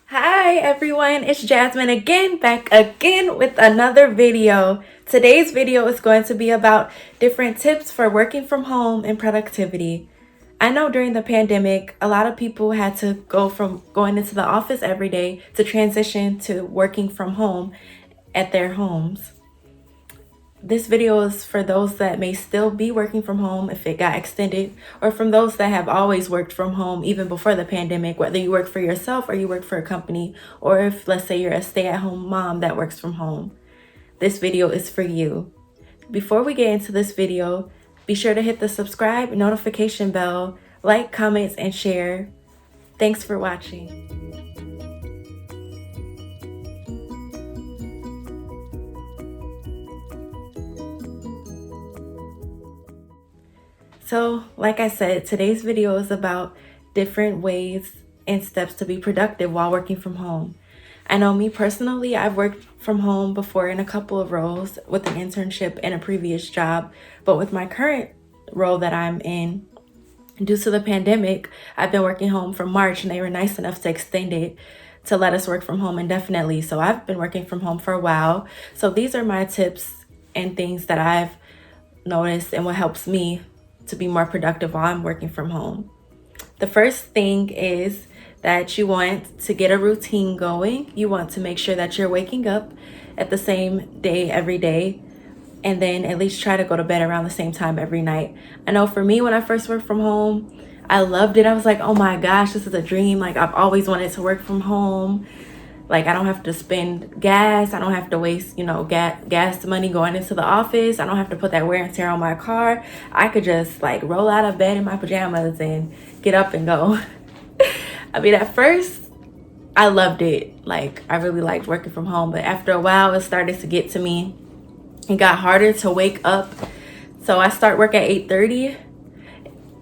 Hi everyone, it's Jasmine again, back again with another video. Today's video is going to be about different tips for working from home and productivity. I know during the pandemic, a lot of people had to go from going into the office every day to transition to working from home at their homes. This video is for those that may still be working from home if it got extended, or from those that have always worked from home even before the pandemic, whether you work for yourself or you work for a company, or if, let's say, you're a stay-at-home mom that works from home. This video is for you. Before we get into this video, be sure to hit the subscribe, notification bell, like, comments, and share. Thanks for watching. So, like I said, today's video is about different ways and steps to be productive while working from home. I know me personally, I've worked from home before in a couple of roles with an internship and a previous job, but with my current role that I'm in, due to the pandemic, I've been working home from March, and they were nice enough to extend it to let us work from home indefinitely. So I've been working from home for a while. So these are my tips and things that I've noticed and what helps me to be more productive while I'm working from home. The first thing is that you want to get a routine going. You want to make sure that you're waking up at the same day every day, and then at least try to go to bed around the same time every night. I know for me, when I first worked from home, I loved it. I was like, oh my gosh, this is a dream. Like, I've always wanted to work from home. Like, I don't have to spend gas. I don't have to waste, gas money going into the office. I don't have to put that wear and tear on my car. I could just like roll out of bed in my pajamas and get up and go. I mean, at first I loved it. Like, I really liked working from home, but after a while it started to get to me. It got harder to wake up. So I start work at 8:30.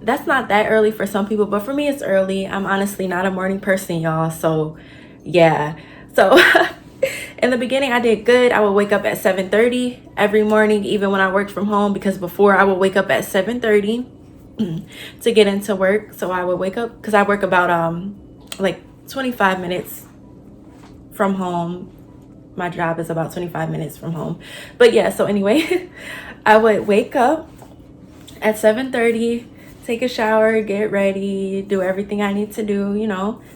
That's not that early for some people, but for me it's early. I'm honestly not a morning person, y'all. So yeah. So in the beginning I did good. I would wake up at 7:30 every morning, even when I worked from home, because before I would wake up at 7:30 to get into work. So I would wake up because I work about like 25 minutes from home. My job is about 25 minutes from home. But yeah, so anyway, I would wake up at 7:30, take a shower, get ready, do everything I need to do,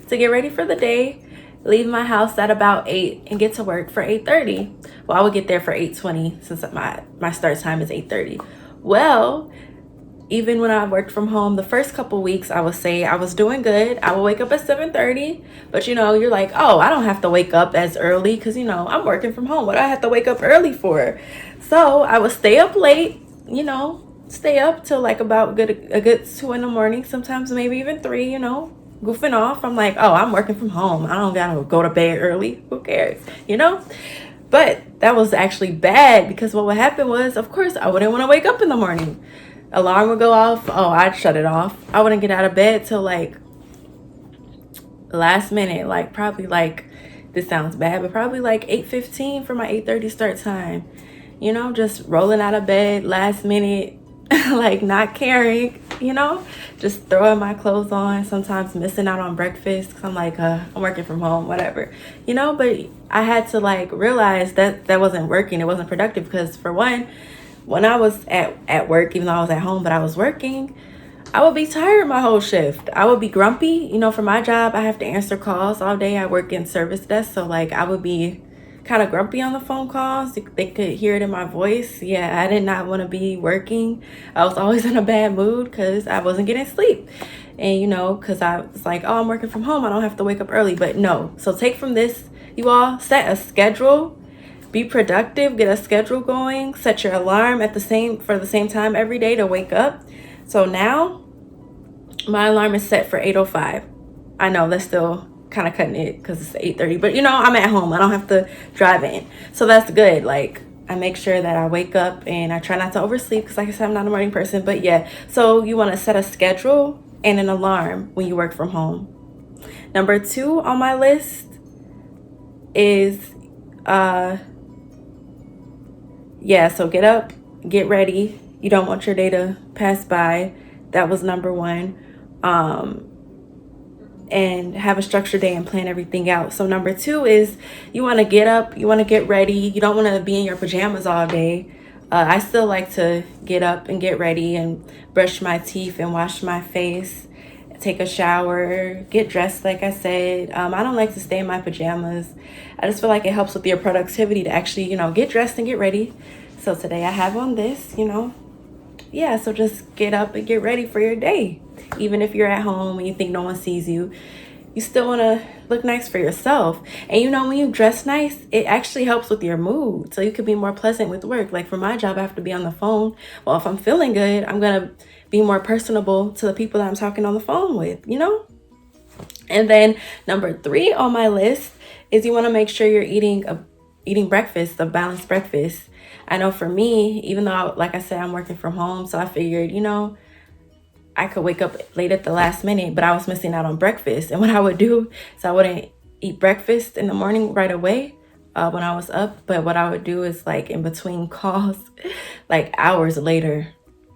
to get ready for the day. Leave my house at about 8 and get to work for 8:30. Well, I would get there for 8:20 since my start time is 8:30. Well, even when I worked from home, the first couple weeks, I would say I was doing good. I would wake up at 7:30, but you're like, oh, I don't have to wake up as early because, I'm working from home. What do I have to wake up early for? So I would stay up late, stay up till like about a good 2 in the morning, sometimes maybe even 3, goofing off. I'm like, oh, I'm working from home. I don't gotta go to bed early. Who cares, But that was actually bad, because what would happen was, of course, I wouldn't want to wake up in the morning. Alarm would go off. Oh, I'd shut it off. I wouldn't get out of bed till like last minute, like probably like, this sounds bad, but probably like 8:15 for my 8:30 start time. Just rolling out of bed last minute, like not caring, just throwing my clothes on, sometimes missing out on breakfast because I'm like, I'm working from home, whatever, but I had to like realize that wasn't working. It wasn't productive, because for one, when I was at work, even though I was at home but I was working, I would be tired my whole shift. I would be grumpy. For my job, I have to answer calls all day. I work in service desk, so like I would be kind of grumpy on the phone calls. They could hear it in my voice. Yeah, I did not want to be working. I was always in a bad mood because I wasn't getting sleep. And because I was like, oh, I'm working from home, I don't have to wake up early. But no. So take from this, you all, set a schedule. Be productive, get a schedule going, set your alarm for the same time every day to wake up. So now my alarm is set for 8:05. I know that's still kind of cutting it because it's 8:30, but I'm at home. I don't have to drive in. So that's good. Like, I make sure that I wake up and I try not to oversleep because, like I said, I'm not a morning person. But yeah, so you want to set a schedule and an alarm when you work from home. Number 2 on my list is so get up, get ready. You don't want your day to pass by. That was number 1. and have a structured day and plan everything out. So number 2 is you want to get up, you want to get ready. You don't want to be in your pajamas all day. I still like to get up and get ready and brush my teeth and wash my face, take a shower, get dressed like I said. I don't like to stay in my pajamas. I just feel like it helps with your productivity to actually, get dressed and get ready. So today I have on this, yeah, so just get up and get ready for your day. Even if you're at home and you think no one sees you, you still want to look nice for yourself. And when you dress nice, it actually helps with your mood. So you could be more pleasant with work. Like for my job, I have to be on the phone. Well, if I'm feeling good, I'm going to be more personable to the people that I'm talking on the phone with, And then number 3 on my list is you want to make sure you're eating breakfast, a balanced breakfast. I know for me, even though, like I said, I'm working from home, so I figured, I could wake up late at the last minute, but I was missing out on breakfast. And what I would do is I wouldn't eat breakfast in the morning right away when I was up. But what I would do is like in between calls, like hours later,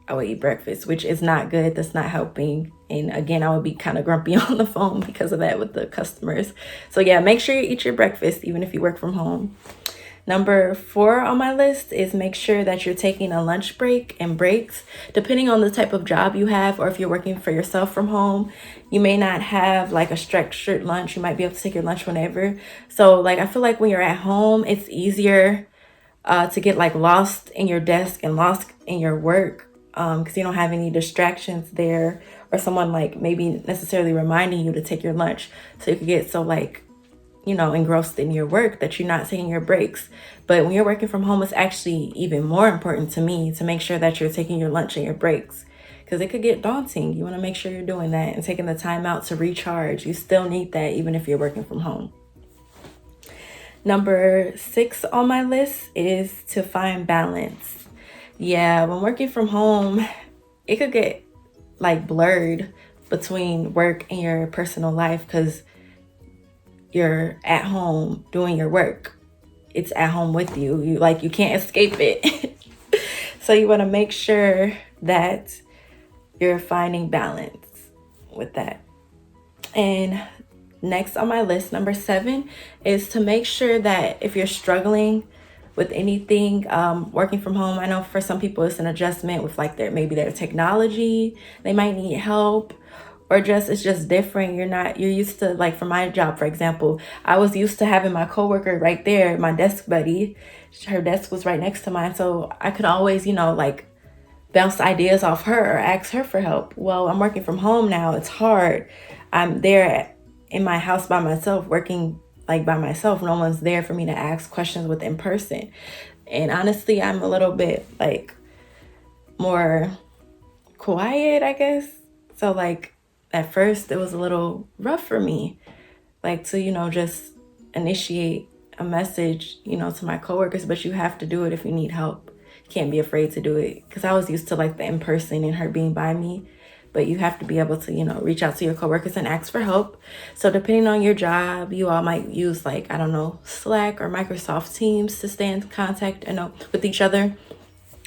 I would eat breakfast, which is not good. That's not helping. And again, I would be kind of grumpy on the phone because of that with the customers. So yeah, make sure you eat your breakfast, even if you work from home. Number 4 on my list is make sure that you're taking a lunch break and breaks. Depending on the type of job you have, or if you're working for yourself from home, you may not have like a structured lunch. You might be able to take your lunch whenever. So like, I feel like when you're at home, it's easier to get like lost in your desk and lost in your work because you don't have any distractions there, or someone like maybe necessarily reminding you to take your lunch. So you could get so like engrossed in your work that you're not taking your breaks. But when you're working from home, it's actually even more important to me to make sure that you're taking your lunch and your breaks, because it could get daunting. You want to make sure you're doing that and taking the time out to recharge. You still need that even if you're working from home. Number 6 on my list is to find balance. Yeah, when working from home, it could get like blurred between work and your personal life because you're at home doing your work. It's at home with you. You can't escape it. So you want to make sure that you're finding balance with that. And next on my list, number 7, is to make sure that if you're struggling with anything working from home, I know for some people it's an adjustment with like their technology. They might need help, or it's just different. You're used to, like for my job, for example, I was used to having my coworker right there, my desk buddy. Her desk was right next to mine. So I could always, like bounce ideas off her or ask her for help. Well, I'm working from home now. It's hard. I'm there in my house by myself, working like by myself. No one's there for me to ask questions with in person. And honestly, I'm a little bit like more quiet, I guess. So like, at first it was a little rough for me, like to, just initiate a message, to my coworkers, but you have to do it if you need help. You can't be afraid to do it, because I was used to like the in-person and her being by me, but you have to be able to, reach out to your coworkers and ask for help. So depending on your job, you all might use like, I don't know, Slack or Microsoft Teams to stay in contact, with each other.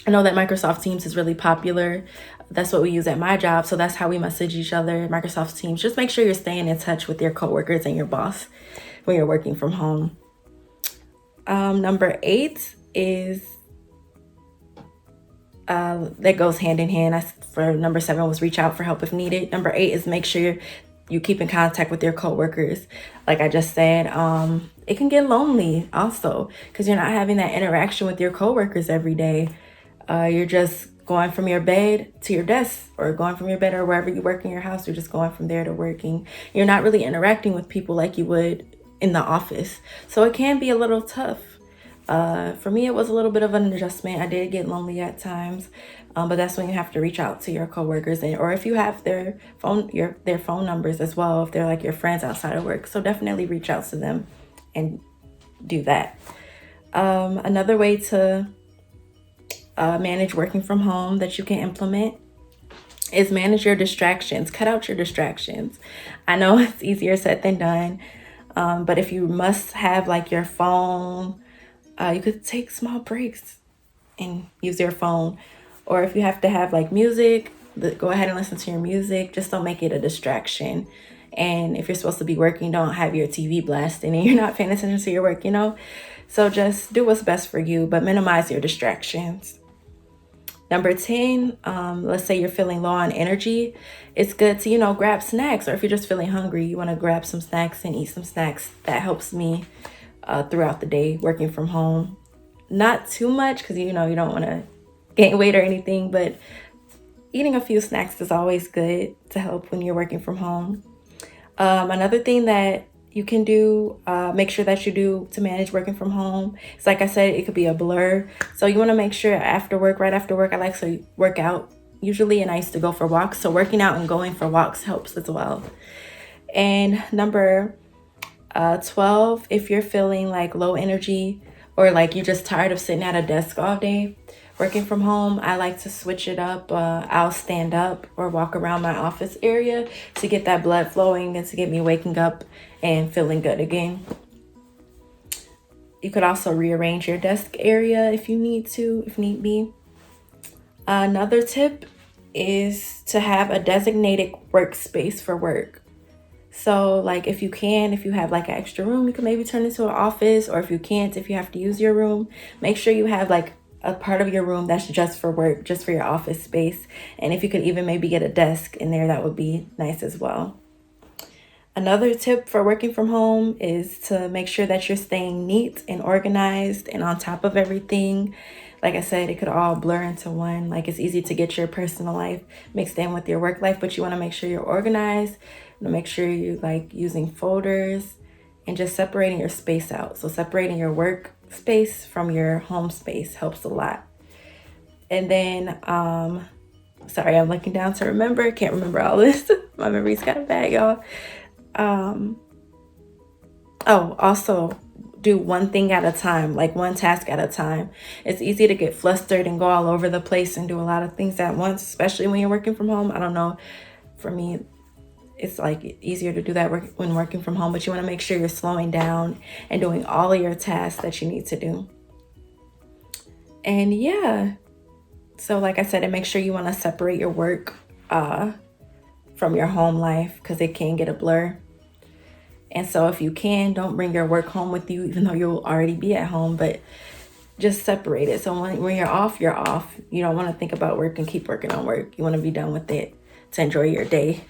I know that Microsoft Teams is really popular. That's what we use at my job. So that's how we message each other, Microsoft Teams. Just make sure you're staying in touch with your coworkers and your boss when you're working from home. Number 8 is, that goes hand in hand. For number 7 was reach out for help if needed. Number 8 is make sure you keep in contact with your coworkers. Like I just said, it can get lonely also because you're not having that interaction with your coworkers every day. You're just going from your bed to your desk, or going from your bed or wherever you work in your house. You're just going from there to working. You're not really interacting with people like you would in the office. So it can be a little tough. For me, it was a little bit of an adjustment. I did get lonely at times, but that's when you have to reach out to your coworkers, or if you have their phone numbers as well, if they're like your friends outside of work. So definitely reach out to them and do that. Another way to manage working from home that you can implement is manage your distractions. Cut out your distractions. I know it's easier said than done, but if you must have like your phone, you could take small breaks and use your phone. Or if you have to have like music go ahead and listen to your music. Just don't make it a distraction. And if you're supposed to be working, don't have your TV blasting and you're not paying attention to your work, you know? So just do what's best for you, but minimize your distractions. Number 10, let's say you're feeling low on energy. It's good to, grab snacks. Or if you're just feeling hungry, you want to grab some snacks and eat some snacks. That helps me throughout the day working from home. Not too much because, you don't want to gain weight or anything, but eating a few snacks is always good to help when you're working from home. Another thing that you can do, make sure that you do to manage working from home. It's like I said, it could be a blur. So you want to make sure after work, right after work, I like to work out usually, and I used to go for walks. So working out and going for walks helps as well. And number 12, if you're feeling like low energy or like you're just tired of sitting at a desk all day, working from home, I like to switch it up. I'll stand up or walk around my office area to get that blood flowing and to get me waking up and feeling good again. You could also rearrange your desk area if you need to, if need be. Another tip is to have a designated workspace for work. So like if you have like an extra room, you can maybe turn it into an office, or if you can't, if you have to use your room, make sure you have like a part of your room that's just for work, just for your office space. And if you could even maybe get a desk in there, that would be nice as well. Another tip for working from home is to make sure that you're staying neat and organized and on top of everything. Like I said, it could all blur into one. Like it's easy to get your personal life mixed in with your work life, but you want to make sure you're organized. You want to make sure you're like using folders and just separating your space out. So separating your work space from your home space helps a lot. And then, sorry, I'm looking down to remember. Can't remember all this. My memory's kind of bad, y'all. Also do one thing at a time, like one task at a time. It's easy to get flustered and go all over the place and do a lot of things at once, especially when you're working from home. I don't know, for me, it's like easier to do that when working from home, but you want to make sure you're slowing down and doing all of your tasks that you need to do. And yeah, so like I said, and make sure you want to separate your work from your home life because it can get a blur. And so if you can, don't bring your work home with you, even though you'll already be at home, but just separate it. So when you're off, you're off. You don't want to think about work and keep working on work. You want to be done with it to enjoy your day.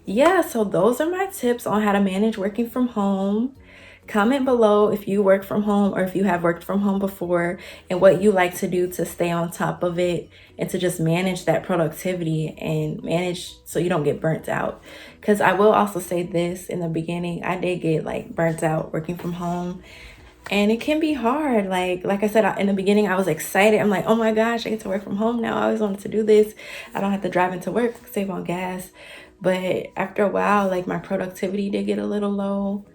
Yeah, so those are my tips on how to manage working from home. Comment below if you work from home or if you have worked from home before and what you like to do to stay on top of it and to just manage that productivity and manage so you don't get burnt out. Because I will also say this, in the beginning, I did get like burnt out working from home. And it can be hard. Like I said, in the beginning, I was excited. I'm like, oh my gosh, I get to work from home now. I always wanted to do this. I don't have to drive into work, save on gas. But after a while, like my productivity did get a little low.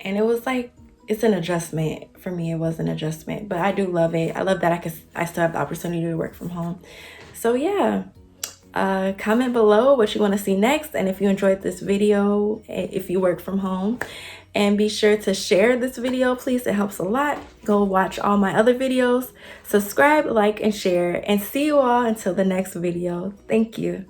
And it was like, it's an adjustment. For me, it was an adjustment. But I do love it. I love that I still have the opportunity to work from home. So yeah, comment below what you want to see next. And if you enjoyed this video, if you work from home. And be sure to share this video, please. It helps a lot. Go watch all my other videos. Subscribe, like, and share. And see you all until the next video. Thank you.